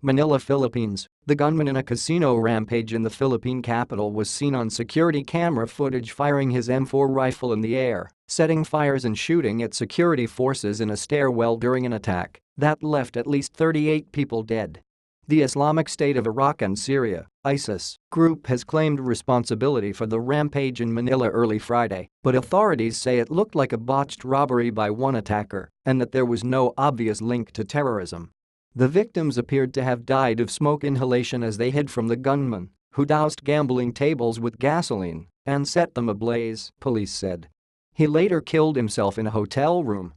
Manila, Philippines. The gunman in a casino rampage in the Philippine capital was seen on security camera footage firing his M4 rifle in the air, setting fires and shooting at security forces in a stairwell during an attack that left at least 38 people dead. The Islamic State of Iraq and Syria, ISIS, group has claimed responsibility for the rampage in Manila early Friday, but authorities say it looked like a botched robbery by one attacker and that there was no obvious link to terrorism. The victims appeared to have died of smoke inhalation as they hid from the gunman, who doused gambling tables with gasoline and set them ablaze, police said. He later killed himself in a hotel room.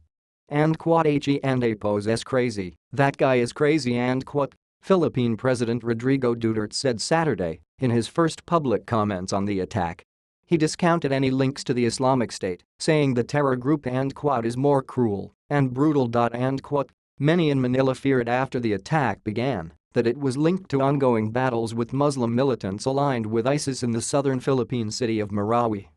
And quote, he and Apos is crazy, that guy is crazy and quote, Philippine President Rodrigo Duterte said Saturday in his first public comments on the attack. He discounted any links to the Islamic State, saying the terror group and quote, is more cruel and brutal. And quote, many in Manila feared after the attack began that it was linked to ongoing battles with Muslim militants aligned with ISIS in the southern Philippine city of Marawi.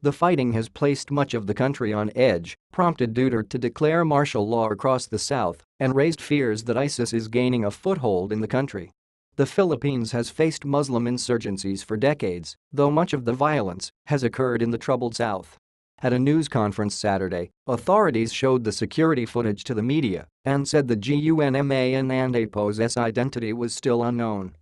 The fighting has placed much of the country on edge, prompted Duterte to declare martial law across the south, and raised fears that ISIS is gaining a foothold in the country. The Philippines has faced Muslim insurgencies for decades, though much of the violence has occurred in the troubled south. At a news conference Saturday, authorities showed the security footage to the media and said the gunman and Apos' identity was still unknown.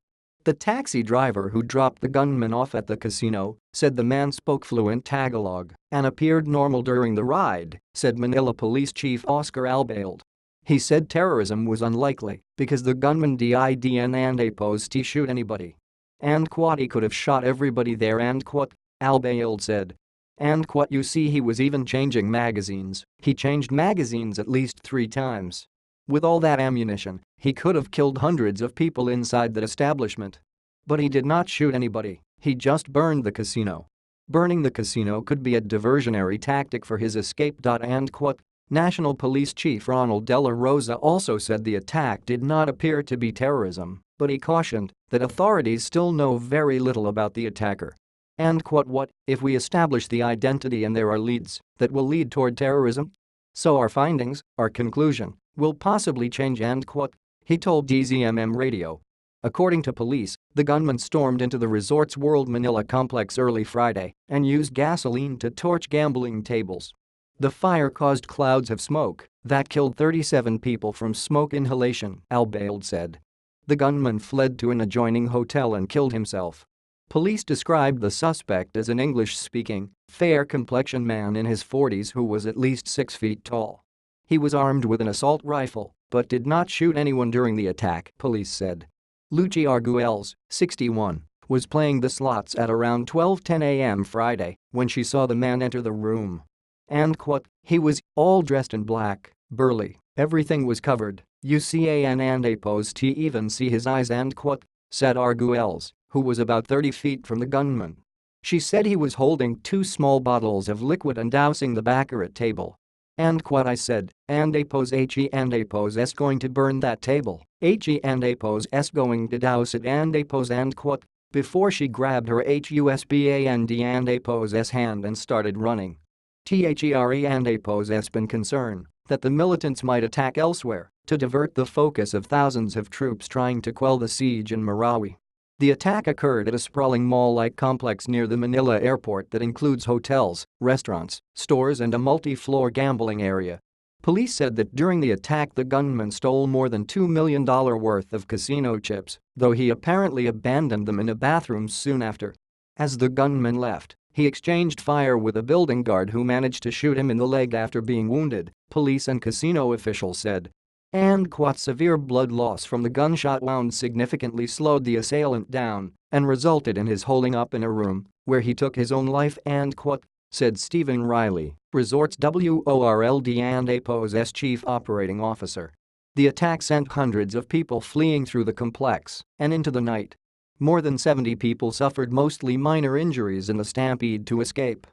The taxi driver who dropped the gunman off at the casino said the man spoke fluent Tagalog and appeared normal during the ride, said Manila Police Chief Oscar Albayalde. He said terrorism was unlikely because the gunman didn't and Apos to shoot anybody. And quote, he could have shot everybody there and quote, Albayalde said. And quote, you see he was even changing magazines, he changed magazines at least 3 times. With all that ammunition, he could have killed hundreds of people inside that establishment. But he did not shoot anybody, he just burned the casino. Burning the casino could be a diversionary tactic for his escape. And quote, National Police Chief Ronald De La Rosa also said the attack did not appear to be terrorism, but he cautioned that authorities still know very little about the attacker. And quote, what if we establish the identity and there are leads that will lead toward terrorism? So our findings, our conclusion, will possibly change. And quote, he told DZMM Radio. According to police, the gunman stormed into the resort's World Manila complex early Friday and used gasoline to torch gambling tables. The fire caused clouds of smoke that killed 37 people from smoke inhalation, Albayalde said. The gunman fled to an adjoining hotel and killed himself. Police described the suspect as an English-speaking, fair-complexioned man in his 40s who was at least 6 feet tall. He was armed with an assault rifle but did not shoot anyone during the attack, police said. Lucy Arguelles, 61, was playing the slots at around 12:10 a.m. Friday when she saw the man enter the room. And quote, he was all dressed in black, burly, everything was covered, UCAN and Apos to even see his eyes and quote, said Arguelles, who was about 30 feet from the gunman. She said he was holding 2 small bottles of liquid and dousing the baccarat table. And quote, I said, and Apos and Apos is going to burn that table, and Apos is going to douse it and Apos and quote, before she grabbed her HUSBAND and Apos' hand and started running. THERE and Apos has been concerned that the militants might attack elsewhere to divert the focus of thousands of troops trying to quell the siege in Marawi. The attack occurred at a sprawling mall-like complex near the Manila airport that includes hotels, restaurants, stores and a multi-floor gambling area. Police said that during the attack the gunman stole more than $2 million worth of casino chips, though he apparently abandoned them in a bathroom soon after. As the gunman left, he exchanged fire with a building guard who managed to shoot him in the leg after being wounded, police and casino officials said. And quote, severe blood loss from the gunshot wound significantly slowed the assailant down and resulted in his holding up in a room where he took his own life and quote, said Stephen Riley, Resorts WORLD and Apos' chief operating officer. The attack sent hundreds of people fleeing through the complex and into the night. More than 70 people suffered mostly minor injuries in the stampede to escape.